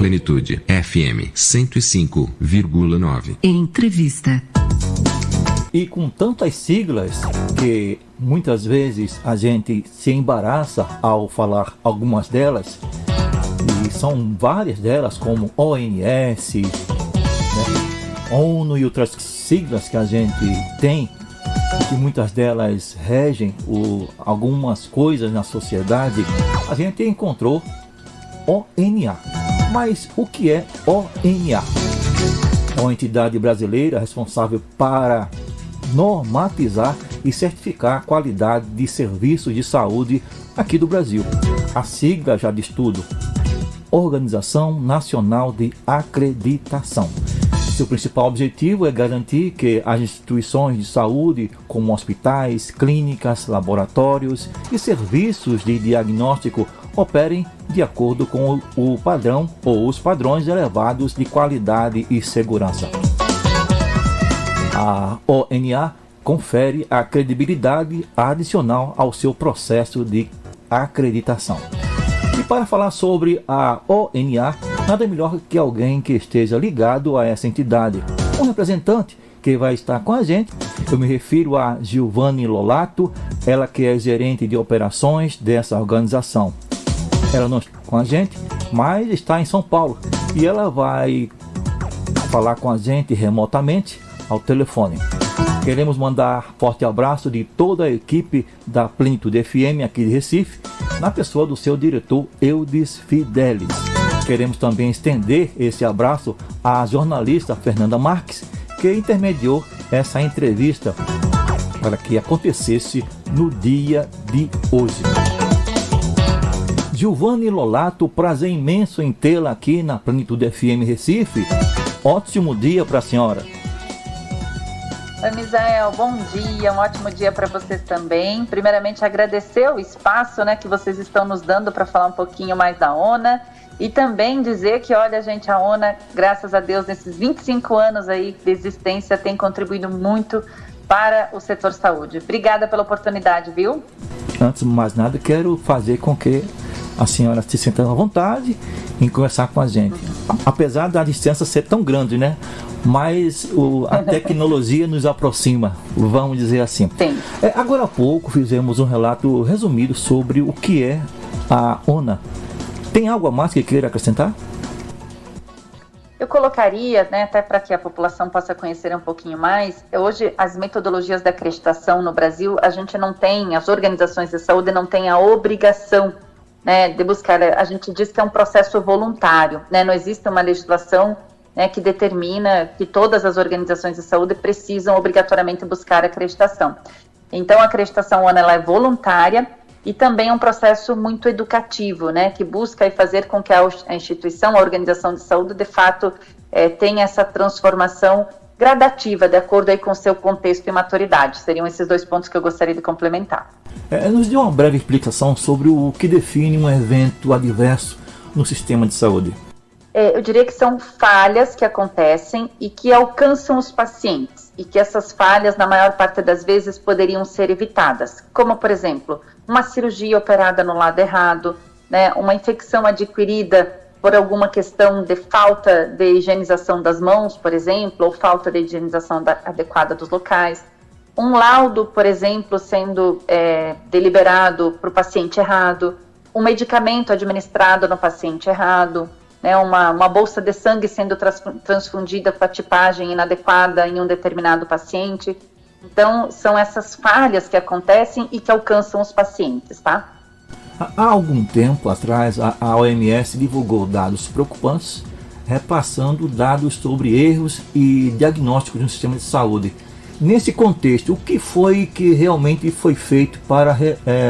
Plenitude FM 105,9. Entrevista. E com tantas siglas que muitas vezes a gente se embaraça ao falar algumas delas, e são várias delas, como ONS, né, ONU e outras siglas que a gente tem, que muitas delas regem algumas coisas na sociedade, a gente encontrou ONA. Mas o que é ONA? É uma entidade brasileira responsável para normatizar e certificar a qualidade de serviços de saúde aqui do Brasil. A sigla já diz tudo: Organização Nacional de Acreditação. Seu principal objetivo é garantir que as instituições de saúde, como hospitais, clínicas, laboratórios e serviços de diagnóstico, operem de acordo com o padrão ou os padrões elevados de qualidade e segurança. A ONA confere a credibilidade adicional ao seu processo de acreditação. E para falar sobre a ONA, nada melhor que alguém que esteja ligado a essa entidade. Um representante que vai estar com a gente, eu me refiro a Giovanni Lolato, ela que é gerente de operações dessa organização. Ela não está com a gente, mas está em São Paulo e ela vai falar com a gente remotamente ao telefone. Queremos mandar forte abraço de toda a equipe da Plenitude FM aqui de Recife, na pessoa do seu diretor Eudes Fidelis. Queremos também estender esse abraço à jornalista Fernanda Marques, que intermediou essa entrevista para que acontecesse no dia de hoje. Giovanni Lolato, prazer imenso em tê-la aqui na Plenitude FM Recife. Ótimo dia para a senhora. Oi, Misael, bom dia, um ótimo dia para vocês também. Primeiramente, agradecer o espaço, que vocês estão nos dando para falar um pouquinho mais da ONA e também dizer que, olha, gente, a ONA, graças a Deus, nesses 25 anos aí de existência, tem contribuído muito para o setor saúde. Obrigada pela oportunidade, viu? Antes de mais nada, quero fazer com que a senhora se sinta à vontade em conversar com a gente. Apesar da distância ser tão grande, mas a tecnologia nos aproxima, vamos dizer assim. Sim. Agora há pouco fizemos um relato resumido sobre o que é a ONA. Tem algo a mais que queira acrescentar? Eu colocaria, até para que a população possa conhecer um pouquinho mais, hoje as metodologias da acreditação no Brasil, a gente não tem, as organizações de saúde não têm a obrigação de buscar, a gente diz que é um processo voluntário, não existe uma legislação que determina que todas as organizações de saúde precisam obrigatoriamente buscar acreditação. Então a acreditação ONA ela é voluntária e também é um processo muito educativo, que busca fazer com que a instituição, a organização de saúde, de fato, tenha essa transformação gradativa, de acordo aí com o seu contexto e maturidade. Seriam esses dois pontos que eu gostaria de complementar. Nos dê uma breve explicação sobre o que define um evento adverso no sistema de saúde. Eu diria que são falhas que acontecem e que alcançam os pacientes, e que essas falhas, na maior parte das vezes, poderiam ser evitadas, como, por exemplo, uma cirurgia operada no lado errado, uma infecção adquirida por alguma questão de falta de higienização das mãos, por exemplo, ou falta de higienização adequada dos locais, um laudo, por exemplo, sendo deliberado para o paciente errado, um medicamento administrado no paciente errado, uma bolsa de sangue sendo transfundida com a tipagem inadequada em um determinado paciente. Então, são essas falhas que acontecem e que alcançam os pacientes, tá? Há algum tempo atrás, a OMS divulgou dados preocupantes, repassando dados sobre erros e diagnósticos no sistema de saúde. Nesse contexto, o que foi que realmente foi feito para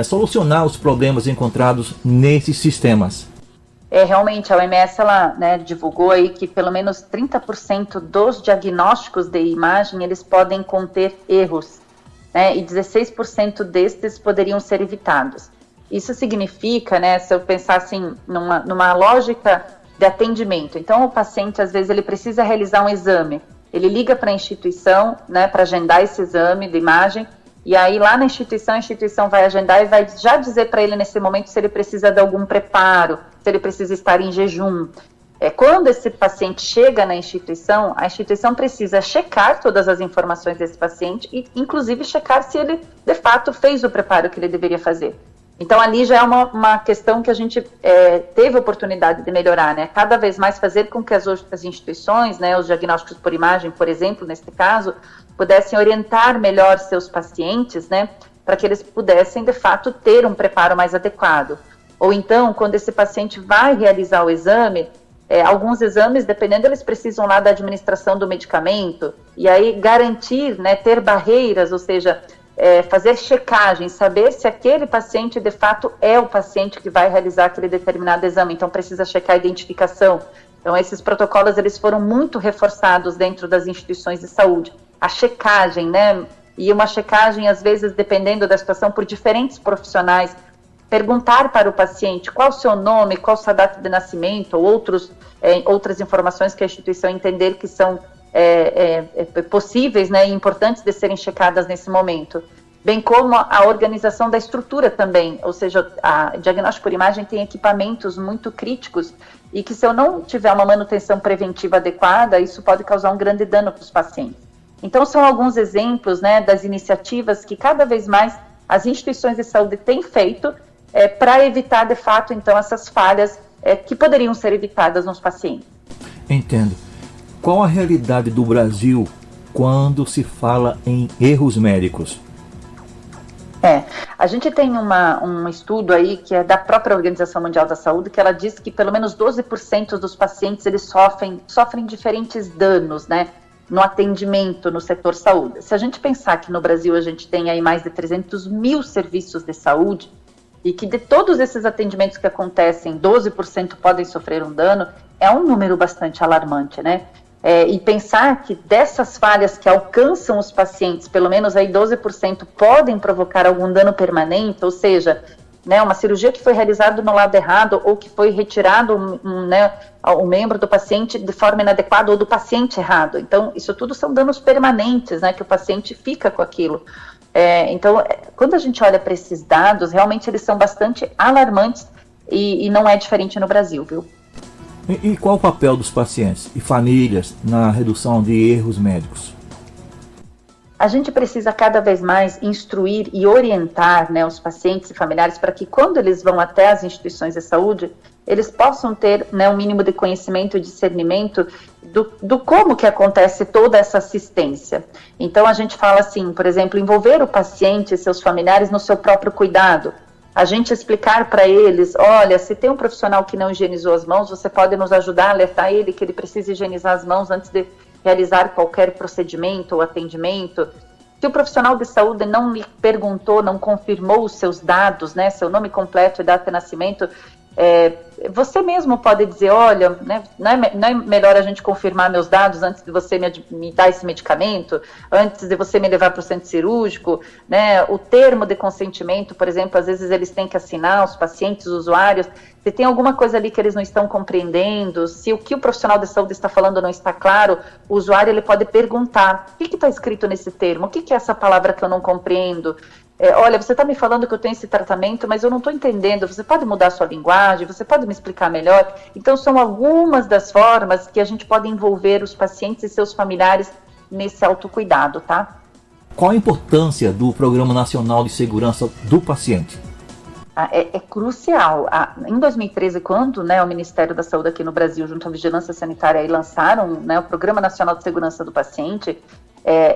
solucionar os problemas encontrados nesses sistemas? Realmente, a OMS ela, divulgou aí que pelo menos 30% dos diagnósticos de imagem eles podem conter erros, e 16% destes poderiam ser evitados. Isso significa, se eu pensar assim, numa lógica de atendimento, então o paciente às vezes ele precisa realizar um exame, ele liga para a instituição, para agendar esse exame de imagem, e aí lá na instituição, a instituição vai agendar e vai já dizer para ele nesse momento se ele precisa de algum preparo, se ele precisa estar em jejum. Quando esse paciente chega na instituição, a instituição precisa checar todas as informações desse paciente e, inclusive, checar se ele, de fato, fez o preparo que ele deveria fazer. Então, ali já é uma questão que a gente teve oportunidade de melhorar, né? Cada vez mais fazer com que as instituições, né, os diagnósticos por imagem, por exemplo, nesse caso, pudessem orientar melhor seus pacientes, né, para que eles pudessem, de fato, ter um preparo mais adequado. Ou então, quando esse paciente vai realizar o exame, alguns exames, dependendo, eles precisam lá da administração do medicamento, e aí garantir, né, ter barreiras, ou seja, fazer checagem, saber se aquele paciente de fato é o paciente que vai realizar aquele determinado exame, então precisa checar a identificação. Então esses protocolos, eles foram muito reforçados dentro das instituições de saúde. A checagem, né, e uma checagem às vezes dependendo da situação por diferentes profissionais, perguntar para o paciente qual o seu nome, qual a sua data de nascimento, ou outras informações que a instituição entender que são possíveis, né, e importantes de serem checadas nesse momento, bem como a organização da estrutura também, ou seja, a diagnóstico por imagem tem equipamentos muito críticos e que se eu não tiver uma manutenção preventiva adequada, isso pode causar um grande dano para os pacientes. Então são alguns exemplos, né, das iniciativas que cada vez mais as instituições de saúde têm feito para evitar de fato então essas falhas que poderiam ser evitadas nos pacientes. Entendo. Qual a realidade do Brasil quando se fala em erros médicos? A gente tem um estudo aí que é da própria Organização Mundial da Saúde, que ela diz que pelo menos 12% dos pacientes eles sofrem diferentes danos, né, no atendimento no setor saúde. Se a gente pensar que no Brasil a gente tem aí mais de 300 mil serviços de saúde e que de todos esses atendimentos que acontecem, 12% podem sofrer um dano, é um número bastante alarmante, né? E pensar que dessas falhas que alcançam os pacientes, pelo menos aí 12% podem provocar algum dano permanente, ou seja, né, uma cirurgia que foi realizada no lado errado ou que foi retirado um membro do paciente de forma inadequada ou do paciente errado. Então, isso tudo são danos permanentes, né, que o paciente fica com aquilo. Então, quando a gente olha para esses dados, realmente eles são bastante alarmantes e não é diferente no Brasil, viu? E qual o papel dos pacientes e famílias na redução de erros médicos? A gente precisa cada vez mais instruir e orientar, né, os pacientes e familiares para que quando eles vão até as instituições de saúde, eles possam ter, né, um mínimo de conhecimento e discernimento do como que acontece toda essa assistência. Então a gente fala assim, por exemplo, envolver o paciente e seus familiares no seu próprio cuidado. A gente explicar para eles, olha, se tem um profissional que não higienizou as mãos, você pode nos ajudar a alertar ele que ele precisa higienizar as mãos antes de realizar qualquer procedimento ou atendimento. Se o profissional de saúde não lhe perguntou, não confirmou os seus dados, né, seu nome completo e data de nascimento, você mesmo pode dizer, olha, né, não é melhor a gente confirmar meus dados antes de você me dar esse medicamento, antes de você me levar para o centro cirúrgico, né, o termo de consentimento, por exemplo, às vezes eles têm que assinar, os pacientes, os usuários, se tem alguma coisa ali que eles não estão compreendendo, se o que o profissional de saúde está falando não está claro, o usuário ele pode perguntar, o que está escrito nesse termo, o que é essa palavra que eu não compreendo? Olha, você está me falando que eu tenho esse tratamento, mas eu não estou entendendo, você pode mudar a sua linguagem, você pode me explicar melhor? Então, são algumas das formas que a gente pode envolver os pacientes e seus familiares nesse autocuidado, tá? Qual a importância do Programa Nacional de Segurança do Paciente? É crucial. Em 2013, quando, né, o Ministério da Saúde aqui no Brasil, junto à Vigilância Sanitária, aí lançaram, né, o Programa Nacional de Segurança do Paciente,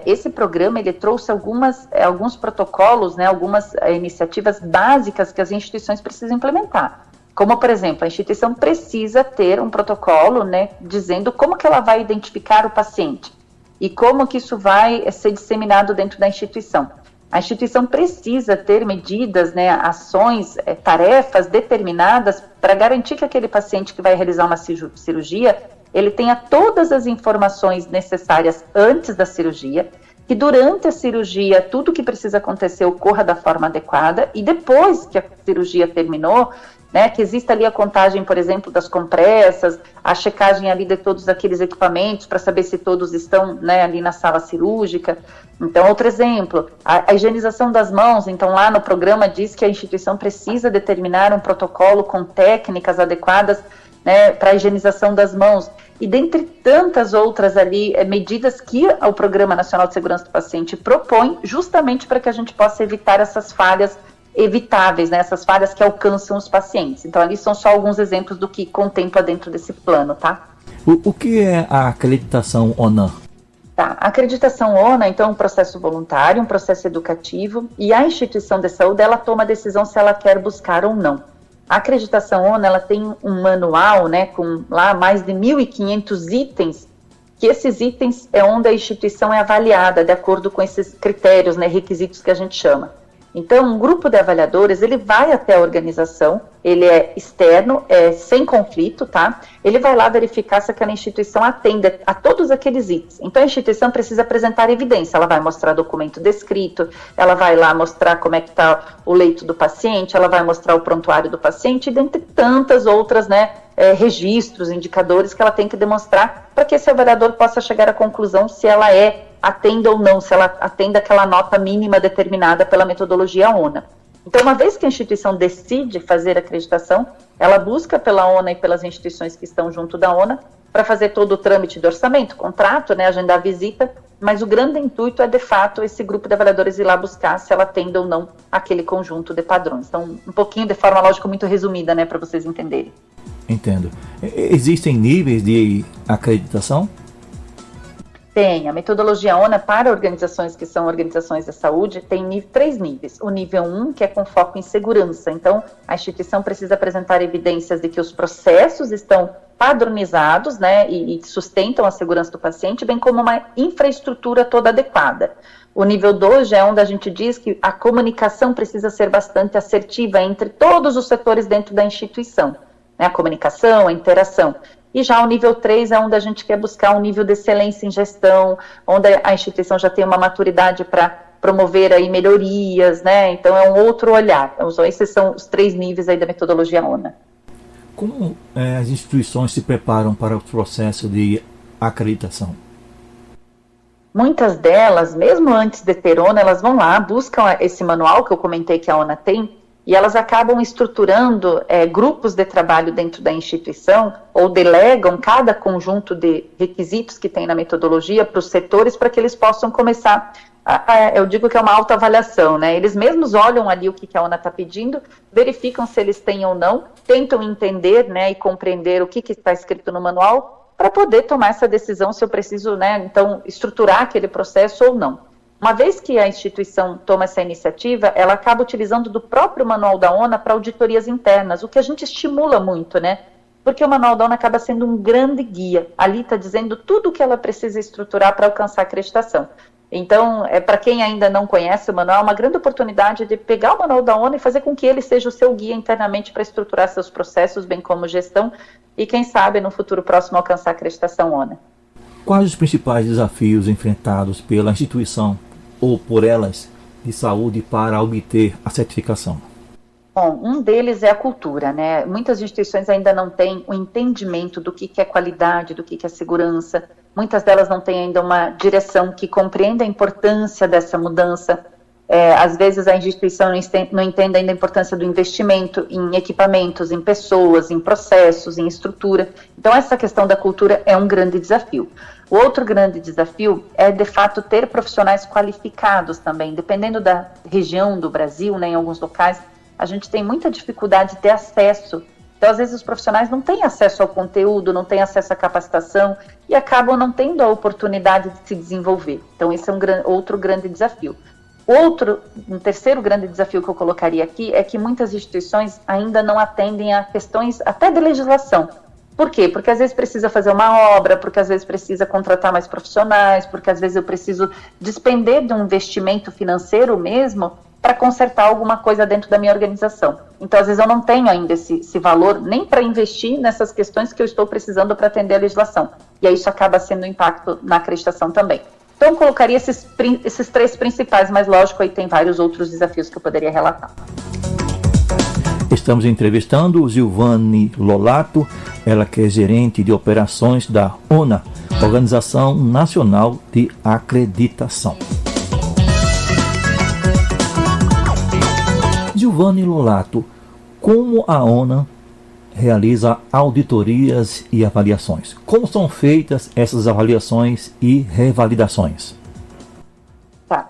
esse programa ele trouxe alguns protocolos, né, algumas iniciativas básicas que as instituições precisam implementar. Como, por exemplo, a instituição precisa ter um protocolo, né, dizendo como que ela vai identificar o paciente e como que isso vai ser disseminado dentro da instituição. A instituição precisa ter medidas, né, ações, tarefas determinadas para garantir que aquele paciente que vai realizar uma cirurgia, ele tenha todas as informações necessárias antes da cirurgia, que durante a cirurgia tudo que precisa acontecer ocorra da forma adequada e depois que a cirurgia terminou, né, que exista ali a contagem, por exemplo, das compressas, a checagem ali de todos aqueles equipamentos para saber se todos estão, né, ali na sala cirúrgica. Então, outro exemplo, a higienização das mãos. Então, lá no programa diz que a instituição precisa determinar um protocolo com técnicas adequadas né, para a higienização das mãos, e dentre tantas outras ali medidas que o Programa Nacional de Segurança do Paciente propõe, justamente para que a gente possa evitar essas falhas evitáveis, né, essas falhas que alcançam os pacientes. Então ali são só alguns exemplos do que contempla dentro desse plano, tá? O que é a acreditação ONA? Tá, a acreditação ONA, então, é um processo voluntário, um processo educativo, e a instituição de saúde, ela toma a decisão se ela quer buscar ou não. A acreditação ONA, ela tem um manual, né, com lá mais de 1.500 itens, que esses itens é onde a instituição é avaliada, de acordo com esses critérios, né, requisitos que a gente chama. Então, um grupo de avaliadores, ele vai até a organização, ele é externo, é sem conflito, tá? Ele vai lá verificar se aquela instituição atende a todos aqueles itens. Então, a instituição precisa apresentar evidência, ela vai mostrar documento descrito, ela vai lá mostrar como é que está o leito do paciente, ela vai mostrar o prontuário do paciente, e dentre tantas outras, né, registros, indicadores que ela tem que demonstrar para que esse avaliador possa chegar à conclusão se ela atende ou não, se ela atende aquela nota mínima determinada pela metodologia ONA. Então, uma vez que a instituição decide fazer a acreditação, ela busca pela ONA e pelas instituições que estão junto da ONA para fazer todo o trâmite de orçamento, contrato, né, agendar a visita, mas o grande intuito é, de fato, esse grupo de avaliadores ir lá buscar se ela atende ou não aquele conjunto de padrões. Então, um pouquinho de forma lógica muito resumida, né, para vocês entenderem. Entendo. Existem níveis de acreditação? Tem. A metodologia ONA para organizações que são organizações da saúde tem 3 níveis. O nível 1, que é com foco em segurança. Então, a instituição precisa apresentar evidências de que os processos estão padronizados, né, e sustentam a segurança do paciente, bem como uma infraestrutura toda adequada. O nível 2 já é onde a gente diz que a comunicação precisa ser bastante assertiva entre todos os setores dentro da instituição, né, a comunicação, a interação. E já o nível 3 é onde a gente quer buscar um nível de excelência em gestão, onde a instituição já tem uma maturidade para promover aí melhorias, né? Então é um outro olhar. Então, esses são os 3 níveis aí da metodologia ONA. Como as instituições se preparam para o processo de acreditação? Muitas delas, mesmo antes de ter ONA, elas vão lá, buscam esse manual que eu comentei que a ONA tem, e elas acabam estruturando grupos de trabalho dentro da instituição, ou delegam cada conjunto de requisitos que tem na metodologia para os setores, para que eles possam começar, eu digo que é uma autoavaliação, né? Eles mesmos olham ali o que a ONA está pedindo, verificam se eles têm ou não, tentam entender, né, e compreender o que está escrito no manual, para poder tomar essa decisão se eu preciso, né, então, estruturar aquele processo ou não. Uma vez que a instituição toma essa iniciativa, ela acaba utilizando do próprio manual da ONA para auditorias internas, o que a gente estimula muito, né? Porque o manual da ONA acaba sendo um grande guia. Ali está dizendo tudo o que ela precisa estruturar para alcançar a acreditação. Então, para quem ainda não conhece o manual, é uma grande oportunidade de pegar o manual da ONA e fazer com que ele seja o seu guia internamente para estruturar seus processos, bem como gestão, e quem sabe no futuro próximo alcançar a acreditação ONA. Quais os principais desafios enfrentados pela instituição ou por elas de saúde para obter a certificação? Bom, um deles é a cultura, né? Muitas instituições ainda não têm o entendimento do que é qualidade, do que é segurança. Muitas delas não têm ainda uma direção que compreenda a importância dessa mudança. Às vezes a instituição não entende ainda a importância do investimento em equipamentos, em pessoas, em processos, em estrutura. Então essa questão da cultura é um grande desafio. O outro grande desafio é, de fato, ter profissionais qualificados também. Dependendo da região do Brasil, né, em alguns locais, a gente tem muita dificuldade de ter acesso. Então, às vezes, os profissionais não têm acesso ao conteúdo, não têm acesso à capacitação e acabam não tendo a oportunidade de se desenvolver. Então, esse é outro grande desafio. Um terceiro grande desafio que eu colocaria aqui é que muitas instituições ainda não atendem a questões até de legislação. Por quê? Porque às vezes precisa fazer uma obra, porque às vezes precisa contratar mais profissionais, porque às vezes eu preciso despender de um investimento financeiro mesmo para consertar alguma coisa dentro da minha organização. Então, às vezes eu não tenho ainda esse valor nem para investir nessas questões que eu estou precisando para atender a legislação. E aí isso acaba sendo um impacto na acreditação também. Então, eu colocaria esses 3 principais, mas lógico, aí tem vários outros desafios que eu poderia relatar. Estamos entrevistando Zilvane Lolato, ela que é gerente de operações da ONA, Organização Nacional de Acreditação. Zilvane Lolato, como a ONA realiza auditorias e avaliações. Como são feitas essas avaliações e revalidações? Tá.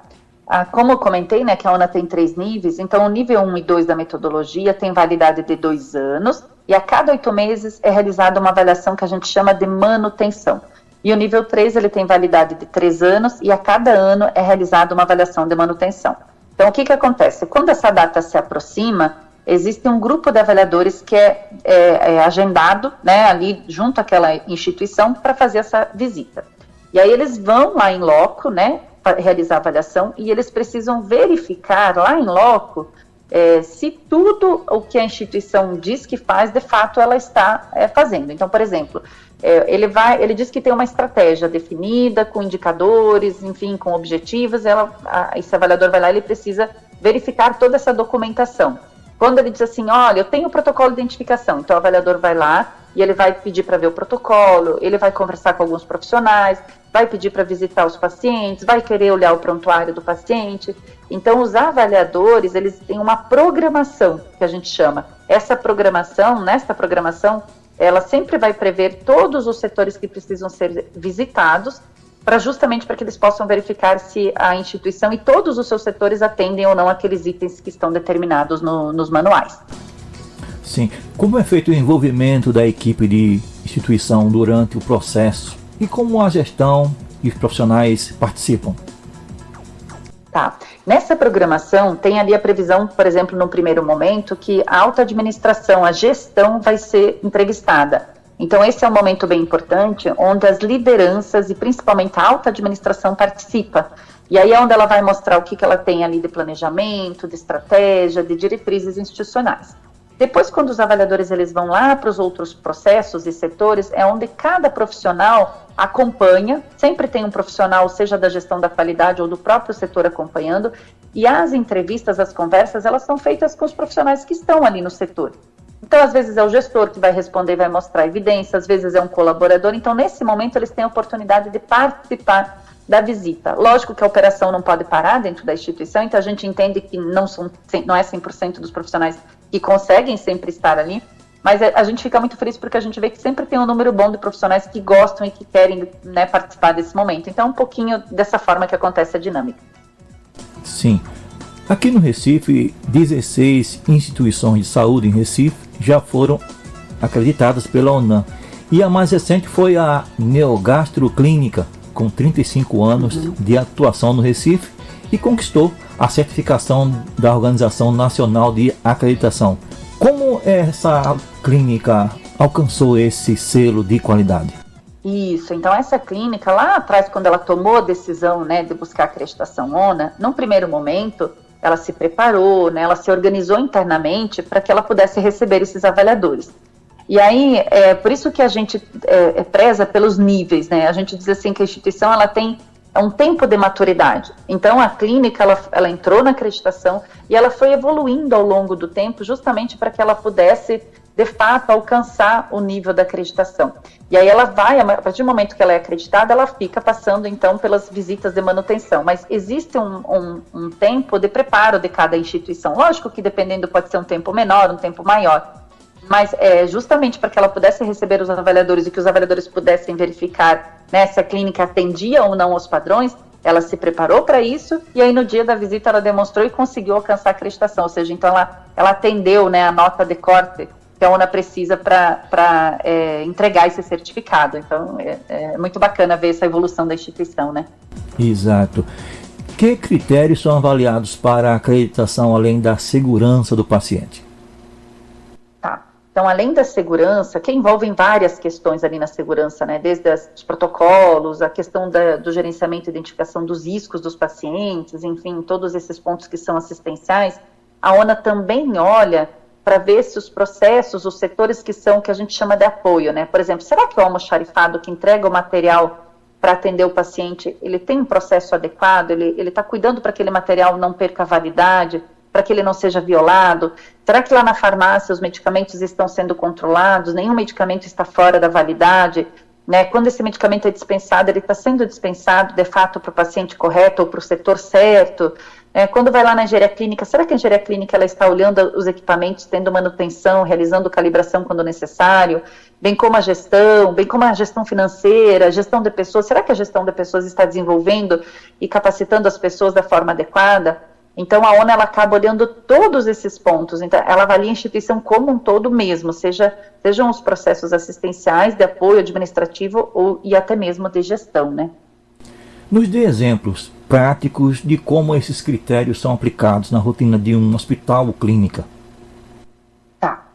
Como eu comentei, né, que a ONA tem 3 níveis, então o nível 1 e 2 da metodologia tem validade de 2 anos, e a cada 8 meses é realizada uma avaliação que a gente chama de manutenção. E o nível 3, ele tem validade de 3 anos, e a cada ano é realizada uma avaliação de manutenção. Então, o que acontece? Quando essa data se aproxima, existe um grupo de avaliadores que é agendado, né, ali junto àquela instituição para fazer essa visita. E aí eles vão lá em loco, né, para realizar a avaliação, e eles precisam verificar lá em loco se tudo o que a instituição diz que faz, de fato ela está fazendo. Então, por exemplo, ele diz que tem uma estratégia definida, com indicadores, enfim, com objetivos, esse avaliador vai lá e ele precisa verificar toda essa documentação. Quando ele diz assim, olha, eu tenho o protocolo de identificação, então o avaliador vai lá e ele vai pedir para ver o protocolo, ele vai conversar com alguns profissionais, vai pedir para visitar os pacientes, vai querer olhar o prontuário do paciente. Então, os avaliadores, eles têm uma programação, que a gente chama. Nesta programação, ela sempre vai prever todos os setores que precisam ser visitados, justamente para que eles possam verificar se a instituição e todos os seus setores atendem ou não aqueles itens que estão determinados nos manuais. Sim. Como é feito o envolvimento da equipe de instituição durante o processo e como a gestão e os profissionais participam? Tá. Nessa programação tem ali a previsão, por exemplo, no primeiro momento, que a alta administração, a gestão vai ser entrevistada. Então esse é um momento bem importante, onde as lideranças e principalmente a alta administração participa. E aí é onde ela vai mostrar o que ela tem ali de planejamento, de estratégia, de diretrizes institucionais. Depois, quando os avaliadores eles vão lá para os outros processos e setores, é onde cada profissional acompanha, sempre tem um profissional, seja da gestão da qualidade ou do próprio setor acompanhando, e as entrevistas, as conversas, elas são feitas com os profissionais que estão ali no setor. Então, às vezes é o gestor que vai responder, vai mostrar evidência, às vezes é um colaborador, então nesse momento eles têm a oportunidade de participar da visita. Lógico que a operação não pode parar dentro da instituição, então a gente entende que não é 100% dos profissionais que conseguem sempre estar ali, mas a gente fica muito feliz porque a gente vê que sempre tem um número bom de profissionais que gostam e que querem, né, participar desse momento. Então, um pouquinho dessa forma que acontece a dinâmica. Sim. Aqui no Recife, 16 instituições de saúde em Recife já foram acreditadas pela ONAM. E a mais recente foi a Neogastro Clínica, com 35 anos de atuação no Recife, e conquistou a certificação da Organização Nacional de Acreditação. Como essa clínica alcançou esse selo de qualidade? Isso, então essa clínica lá atrás, quando ela tomou a decisão, né, de buscar a acreditação ONA, num primeiro momento ela se preparou, né, ela se organizou internamente para que ela pudesse receber esses avaliadores. E aí, por isso que a gente preza pelos níveis, né? A gente diz assim que a instituição ela tem um tempo de maturidade. Então, a clínica, ela entrou na acreditação e ela foi evoluindo ao longo do tempo justamente para que ela pudesse, de fato, alcançar o nível da acreditação. E aí ela vai, a partir do momento que ela é acreditada, ela fica passando, então, pelas visitas de manutenção. Mas existe um tempo de preparo de cada instituição. Lógico que, dependendo, pode ser um tempo menor, um tempo maior. Mas justamente para que ela pudesse receber os avaliadores e que os avaliadores pudessem verificar, né, se a clínica atendia ou não aos padrões, ela se preparou para isso e aí no dia da visita ela demonstrou e conseguiu alcançar a acreditação, ou seja, então ela atendeu, né, a nota de corte que a ONA precisa para entregar esse certificado. Então é muito bacana ver essa evolução da instituição, né? Exato. Que critérios são avaliados para a acreditação além da segurança do paciente? Então, além da segurança, que envolvem várias questões ali na segurança, né? Desde os protocolos, a questão do gerenciamento e identificação dos riscos dos pacientes, enfim, todos esses pontos que são assistenciais, a ONA também olha para ver se os processos, os setores que a gente chama de apoio, né? Por exemplo, será que o almoxarifado que entrega o material para atender o paciente, ele tem um processo adequado, ele está cuidando para que aquele material não perca a validade, para que ele não seja violado? Será que lá na farmácia os medicamentos estão sendo controlados, nenhum medicamento está fora da validade, né? Quando esse medicamento é dispensado, ele está sendo dispensado de fato para o paciente correto ou para o setor certo, Quando vai lá na engenharia clínica, será que a engenharia clínica ela está olhando os equipamentos, tendo manutenção, realizando calibração quando necessário, bem como a gestão financeira, a gestão de pessoas, será que a gestão de pessoas está desenvolvendo e capacitando as pessoas da forma adequada? Então a ONU ela acaba olhando todos esses pontos, então ela avalia a instituição como um todo mesmo, sejam os processos assistenciais, de apoio administrativo e até mesmo de gestão, né? Nos dê exemplos práticos de como esses critérios são aplicados na rotina de um hospital ou clínica. Tá,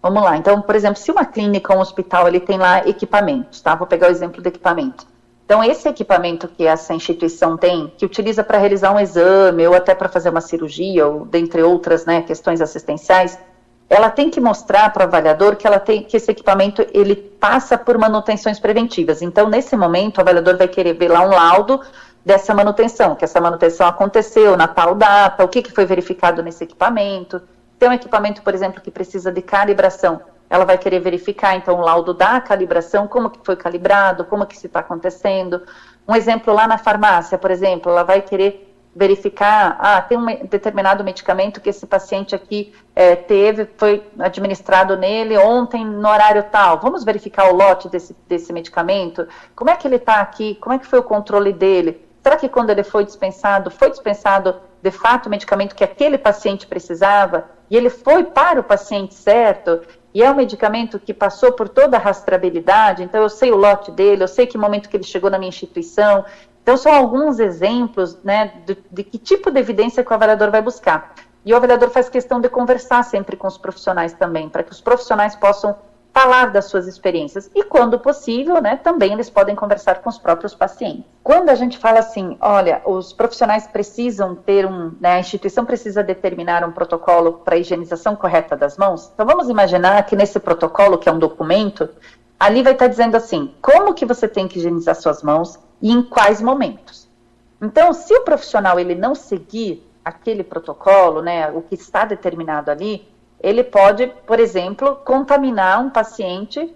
vamos lá. Então, por exemplo, se uma clínica ou um hospital ele tem lá equipamentos, tá? Vou pegar o exemplo do equipamento. Então, esse equipamento que essa instituição tem, que utiliza para realizar um exame ou até para fazer uma cirurgia, ou dentre outras, né, questões assistenciais, ela tem que mostrar para o avaliador que esse equipamento ele passa por manutenções preventivas. Então, nesse momento, o avaliador vai querer ver lá um laudo dessa manutenção, que essa manutenção aconteceu na tal data, o que foi verificado nesse equipamento. Tem um equipamento, por exemplo, que precisa de calibração, ela vai querer verificar, então, o laudo da calibração, como que foi calibrado, como que isso está acontecendo. Um exemplo lá na farmácia, por exemplo, ela vai querer verificar, tem um determinado medicamento que esse paciente aqui foi administrado nele ontem no horário tal, vamos verificar o lote desse medicamento, como é que ele está aqui, como é que foi o controle dele, será que quando ele foi dispensado de fato o medicamento que aquele paciente precisava, e ele foi para o paciente certo, e é um medicamento que passou por toda a rastreabilidade, então eu sei o lote dele, eu sei que momento que ele chegou na minha instituição. Então, são alguns exemplos, né, de que tipo de evidência que o avaliador vai buscar. E o avaliador faz questão de conversar sempre com os profissionais também, para que os profissionais possam falar das suas experiências. E, quando possível, né, também eles podem conversar com os próprios pacientes. Quando a gente fala assim, olha, os profissionais precisam ter a instituição precisa determinar um protocolo para a higienização correta das mãos, então vamos imaginar que nesse protocolo, que é um documento, ali vai estar dizendo assim, como que você tem que higienizar suas mãos, e em quais momentos. Então, se o profissional ele não seguir aquele protocolo, né, o que está determinado ali, ele pode, por exemplo, contaminar um paciente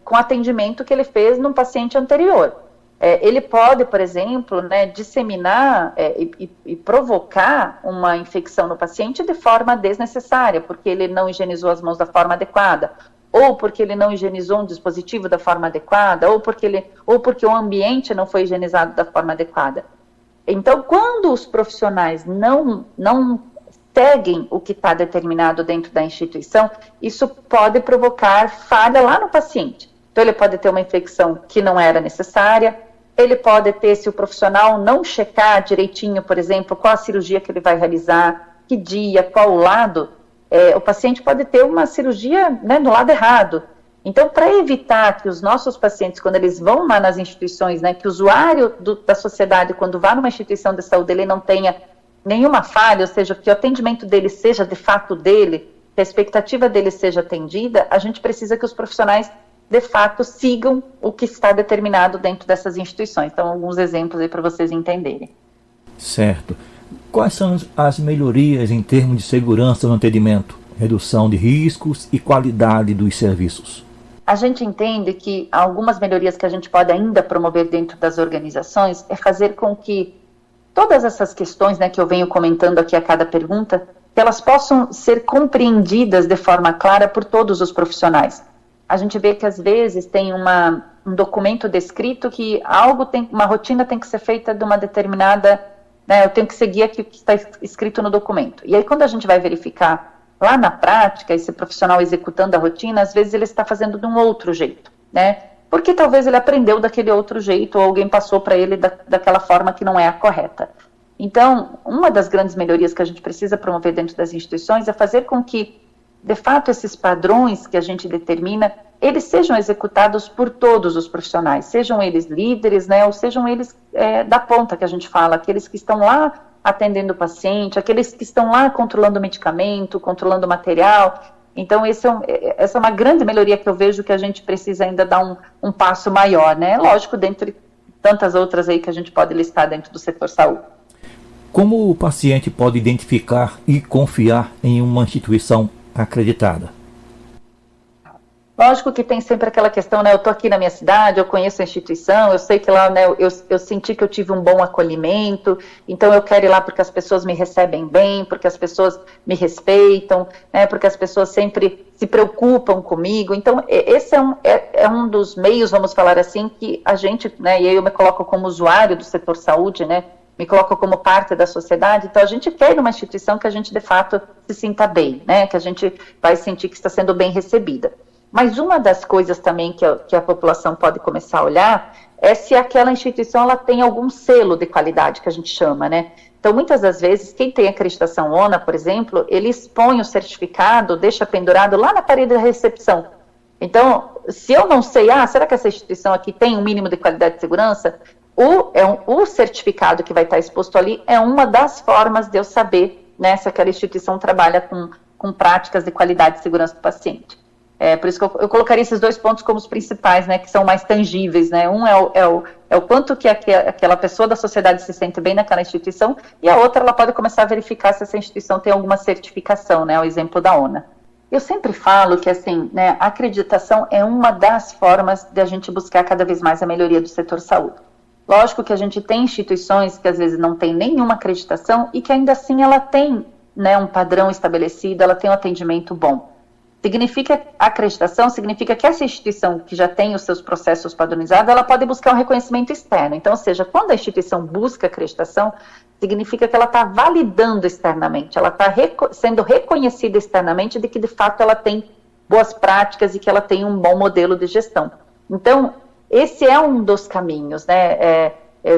com atendimento que ele fez num paciente anterior. Ele pode, por exemplo, né, disseminar e provocar uma infecção no paciente de forma desnecessária, porque ele não higienizou as mãos da forma adequada, ou porque ele não higienizou um dispositivo da forma adequada, ou porque o ambiente não foi higienizado da forma adequada. Então, quando os profissionais não seguem o que está determinado dentro da instituição, isso pode provocar falha lá no paciente. Então, ele pode ter uma infecção que não era necessária, ele pode ter, se o profissional não checar direitinho, por exemplo, qual a cirurgia que ele vai realizar, que dia, qual o lado, o paciente pode ter uma cirurgia, né, no lado errado. Então, para evitar que os nossos pacientes, quando eles vão lá nas instituições, né, que o usuário da sociedade, quando vá numa instituição de saúde, ele não tenha nenhuma falha, ou seja, que o atendimento dele seja de fato dele, que a expectativa dele seja atendida, a gente precisa que os profissionais, de fato, sigam o que está determinado dentro dessas instituições. Então, alguns exemplos aí para vocês entenderem. Certo. Quais são as melhorias em termos de segurança no atendimento, redução de riscos e qualidade dos serviços? A gente entende que algumas melhorias que a gente pode ainda promover dentro das organizações é fazer com que todas essas questões, né, que eu venho comentando aqui a cada pergunta, que elas possam ser compreendidas de forma clara por todos os profissionais. A gente vê que às vezes tem um documento descrito que uma rotina tem que ser feita de uma determinada, né, eu tenho que seguir aqui o que está escrito no documento. E aí quando a gente vai verificar lá na prática, esse profissional executando a rotina, às vezes ele está fazendo de um outro jeito, né? Porque talvez ele aprendeu daquele outro jeito ou alguém passou para ele daquela forma que não é a correta. Então, uma das grandes melhorias que a gente precisa promover dentro das instituições é fazer com que, de fato, esses padrões que a gente determina, eles sejam executados por todos os profissionais, sejam eles líderes, né, ou sejam eles da ponta que a gente fala, aqueles que estão lá atendendo o paciente, aqueles que estão lá controlando o medicamento, controlando o material. Então, essa é uma grande melhoria que eu vejo que a gente precisa ainda dar um passo maior, né? Lógico, dentre tantas outras aí que a gente pode listar dentro do setor saúde. Como o paciente pode identificar e confiar em uma instituição acreditada? Lógico que tem sempre aquela questão, né? Eu estou aqui na minha cidade, eu conheço a instituição, eu sei que lá, né, eu senti que eu tive um bom acolhimento, então eu quero ir lá porque as pessoas me recebem bem, porque as pessoas me respeitam, né, porque as pessoas sempre se preocupam comigo. Então, esse é um dos meios, vamos falar assim, que a gente, né, e aí eu me coloco como usuário do setor saúde, né, me coloco como parte da sociedade, então a gente quer ir numa instituição que a gente, de fato, se sinta bem, né, que a gente vai sentir que está sendo bem recebida. Mas uma das coisas também que a população pode começar a olhar é se aquela instituição ela tem algum selo de qualidade, que a gente chama, né? Então, muitas das vezes, quem tem acreditação ONA, por exemplo, ele expõe o certificado, deixa pendurado lá na parede da recepção. Então, se eu não sei, será que essa instituição aqui tem um mínimo de qualidade de segurança? O certificado que vai estar exposto ali é uma das formas de eu saber, né, se aquela instituição trabalha com práticas de qualidade de segurança do paciente. Por isso que eu colocaria esses 2 pontos como os principais, né, que são mais tangíveis, né, um é o quanto que aquela pessoa da sociedade se sente bem naquela instituição, e a outra ela pode começar a verificar se essa instituição tem alguma certificação, né, o exemplo da ONA. Eu sempre falo que, assim, né, a acreditação é uma das formas de a gente buscar cada vez mais a melhoria do setor saúde. Lógico que a gente tem instituições que às vezes não tem nenhuma acreditação e que ainda assim ela tem, né, um padrão estabelecido, ela tem um atendimento bom. Acreditação significa que essa instituição que já tem os seus processos padronizados, ela pode buscar um reconhecimento externo. Então, ou seja, quando a instituição busca acreditação, significa que ela está validando externamente, ela está sendo reconhecida externamente de que, de fato, ela tem boas práticas e que ela tem um bom modelo de gestão. Então, esse é um dos caminhos, né?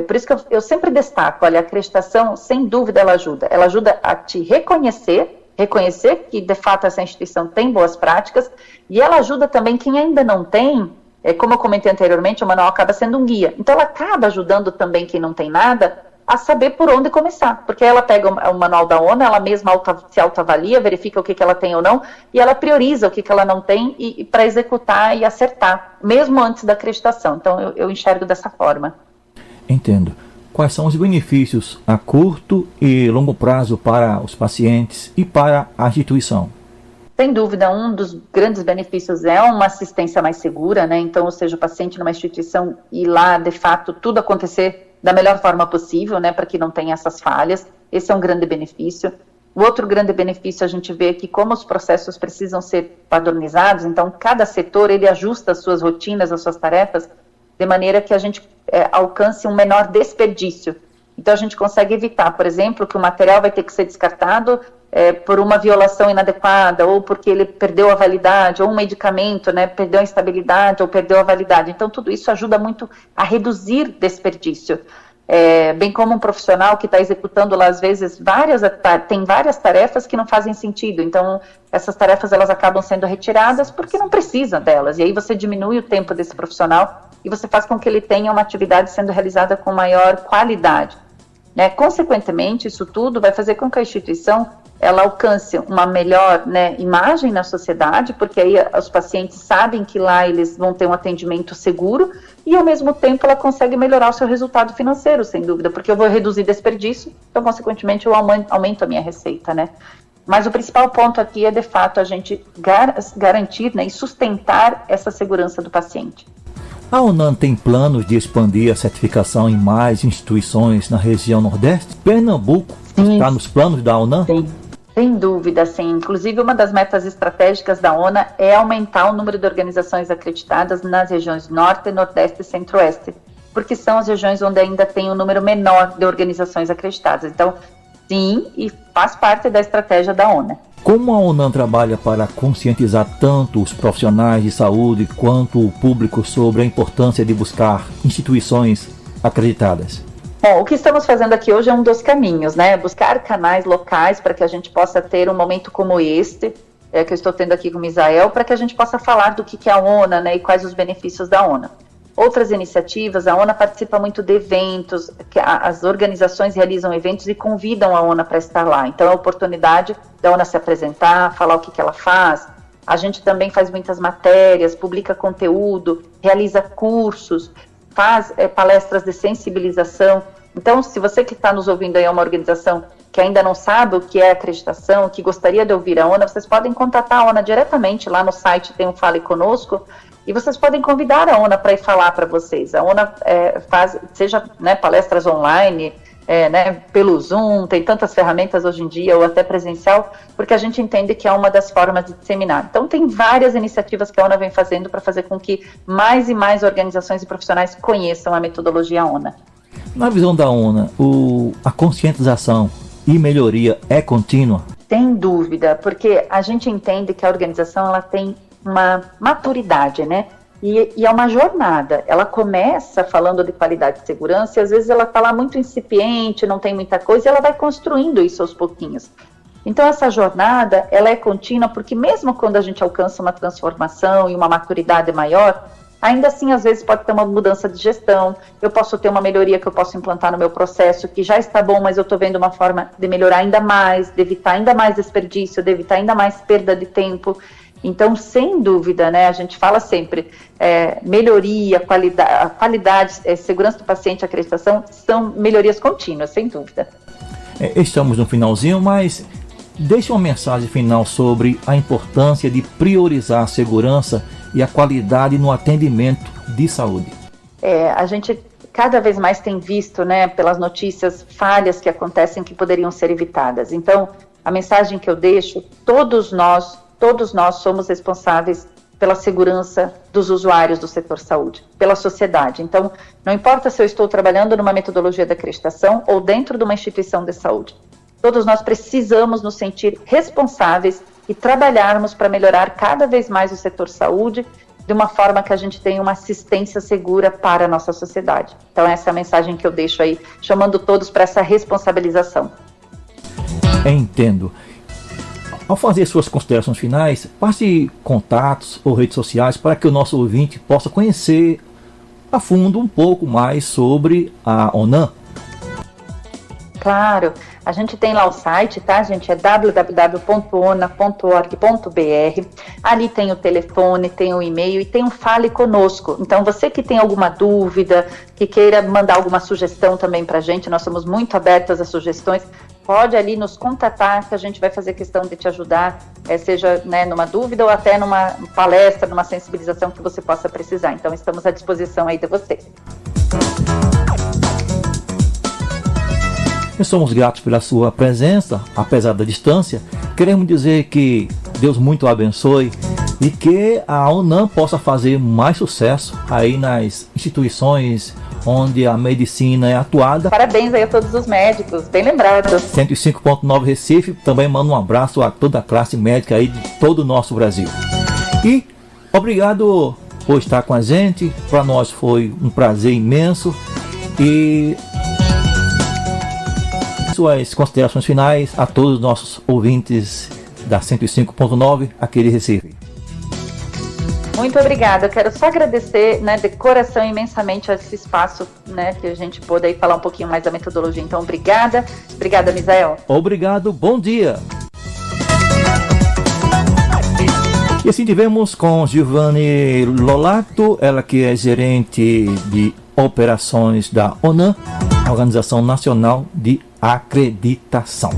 Por isso que eu sempre destaco, olha, a acreditação, sem dúvida, ela ajuda a te reconhecer que, de fato, essa instituição tem boas práticas, e ela ajuda também quem ainda não tem, como eu comentei anteriormente, o manual acaba sendo um guia. Então, ela acaba ajudando também quem não tem nada a saber por onde começar, porque ela pega o manual da ONA, ela mesma se autoavalia, verifica o que ela tem ou não, e ela prioriza o que ela não tem para executar e acertar, mesmo antes da acreditação. Então, eu enxergo dessa forma. Entendo. Quais são os benefícios a curto e longo prazo para os pacientes e para a instituição? Sem dúvida, um dos grandes benefícios é uma assistência mais segura, né? Então, ou seja, o paciente numa instituição ir lá, de fato, tudo acontecer da melhor forma possível, né? Para que não tenha essas falhas. Esse é um grande benefício. O outro grande benefício a gente vê que como os processos precisam ser padronizados, então cada setor ele ajusta as suas rotinas, as suas tarefas, de maneira que a gente alcance um menor desperdício. Então, a gente consegue evitar, por exemplo, que o material vai ter que ser descartado por uma violação inadequada, ou porque ele perdeu a validade, ou um medicamento, né, perdeu a estabilidade, ou perdeu a validade. Então, tudo isso ajuda muito a reduzir desperdício. Bem como um profissional que está executando lá, às vezes, tem várias tarefas que não fazem sentido. Então, essas tarefas, elas acabam sendo retiradas porque não precisa delas. E aí você diminui o tempo desse profissional e você faz com que ele tenha uma atividade sendo realizada com maior qualidade. Né? Consequentemente, isso tudo vai fazer com que a instituição ela alcance uma melhor, né, imagem na sociedade, porque aí os pacientes sabem que lá eles vão ter um atendimento seguro e, ao mesmo tempo, ela consegue melhorar o seu resultado financeiro, sem dúvida, porque eu vou reduzir desperdício, então, consequentemente, eu aumento a minha receita, né? Mas o principal ponto aqui é, de fato, a gente garantir, né, e sustentar essa segurança do paciente. A UNAM tem planos de expandir a certificação em mais instituições na região Nordeste? Pernambuco está nos planos da UNAM? Sim. Sem dúvida, sim. Inclusive, uma das metas estratégicas da ONA é aumentar o número de organizações acreditadas nas regiões Norte, Nordeste e Centro-Oeste, porque são as regiões onde ainda tem um número menor de organizações acreditadas. Então, sim, e faz parte da estratégia da ONA. Como a UNAM trabalha para conscientizar tanto os profissionais de saúde quanto o público sobre a importância de buscar instituições acreditadas? Bom, o que estamos fazendo aqui hoje é um dos caminhos, né? Buscar canais locais para que a gente possa ter um momento como este, que eu estou tendo aqui com o Misael, para que a gente possa falar do que é a ONA, né, e quais os benefícios da ONA. Outras iniciativas, a ONA participa muito de eventos, que as organizações realizam eventos e convidam a ONA para estar lá. Então, é a oportunidade da ONA se apresentar, falar o que ela faz. A gente também faz muitas matérias, publica conteúdo, realiza cursos, faz palestras de sensibilização. Então, se você que está nos ouvindo aí é uma organização que ainda não sabe o que é acreditação, que gostaria de ouvir a ONA, vocês podem contatar a ONA diretamente, lá no site tem um Fale Conosco, e vocês podem convidar a ONA para ir falar para vocês. A ONA faz, seja, né, palestras online, né, pelo Zoom, tem tantas ferramentas hoje em dia, ou até presencial, porque a gente entende que é uma das formas de disseminar. Então, tem várias iniciativas que a ONA vem fazendo para fazer com que mais e mais organizações e profissionais conheçam a metodologia ONA. Na visão da ONA, a conscientização e melhoria é contínua? Sem dúvida, porque a gente entende que a organização ela tem uma maturidade, né? E é uma jornada. Ela começa falando de qualidade de segurança e às vezes ela está lá muito incipiente, não tem muita coisa, e ela vai construindo isso aos pouquinhos. Então essa jornada, ela é contínua, porque mesmo quando a gente alcança uma transformação e uma maturidade maior, ainda assim às vezes pode ter uma mudança de gestão, eu posso ter uma melhoria que eu posso implantar no meu processo, que já está bom, mas eu estou vendo uma forma de melhorar ainda mais, de evitar ainda mais desperdício, de evitar ainda mais perda de tempo. Então, sem dúvida, né, a gente fala sempre, melhoria, qualidade, segurança do paciente, acreditação, são melhorias contínuas, sem dúvida. Estamos no finalzinho, mas deixe uma mensagem final sobre a importância de priorizar a segurança e a qualidade no atendimento de saúde. A gente cada vez mais tem visto, né, pelas notícias, falhas que acontecem que poderiam ser evitadas. Então, a mensagem que eu deixo, todos nós somos responsáveis pela segurança dos usuários do setor saúde, pela sociedade. Então, não importa se eu estou trabalhando numa metodologia de acreditação ou dentro de uma instituição de saúde. Todos nós precisamos nos sentir responsáveis e trabalharmos para melhorar cada vez mais o setor saúde, de uma forma que a gente tenha uma assistência segura para a nossa sociedade. Então, essa é a mensagem que eu deixo aí, chamando todos para essa responsabilização. Entendo. Ao fazer suas considerações finais, passe contatos ou redes sociais para que o nosso ouvinte possa conhecer a fundo um pouco mais sobre a ONAN. Claro, a gente tem lá o site, tá, gente? É www.ona.org.br. Ali tem o telefone, tem o e-mail e tem o Fale Conosco. Então, você que tem alguma dúvida, que queira mandar alguma sugestão também pra gente, nós somos muito abertos às sugestões, pode ali nos contatar que a gente vai fazer questão de te ajudar, seja, né, numa dúvida ou até numa palestra, numa sensibilização que você possa precisar. Então, estamos à disposição aí de vocês. Nós somos gratos pela sua presença, apesar da distância. Queremos dizer que Deus muito a abençoe e que a ONAN possa fazer mais sucesso aí nas instituições onde a medicina é atuada. Parabéns aí a todos os médicos, bem lembrados. 105.9 Recife, também mando um abraço a toda a classe médica aí de todo o nosso Brasil. E obrigado por estar com a gente, para nós foi um prazer imenso. E suas considerações finais a todos os nossos ouvintes da 105.9 aqui de Recife. Muito obrigada, eu quero só agradecer, né, de coração imensamente esse espaço, né, que a gente pôde aí falar um pouquinho mais da metodologia. Então, obrigada, Misael. Obrigado, bom dia. E assim tivemos com Giovanni Lolato, ela que é gerente de operações da ONAN, Organização Nacional de Acreditação.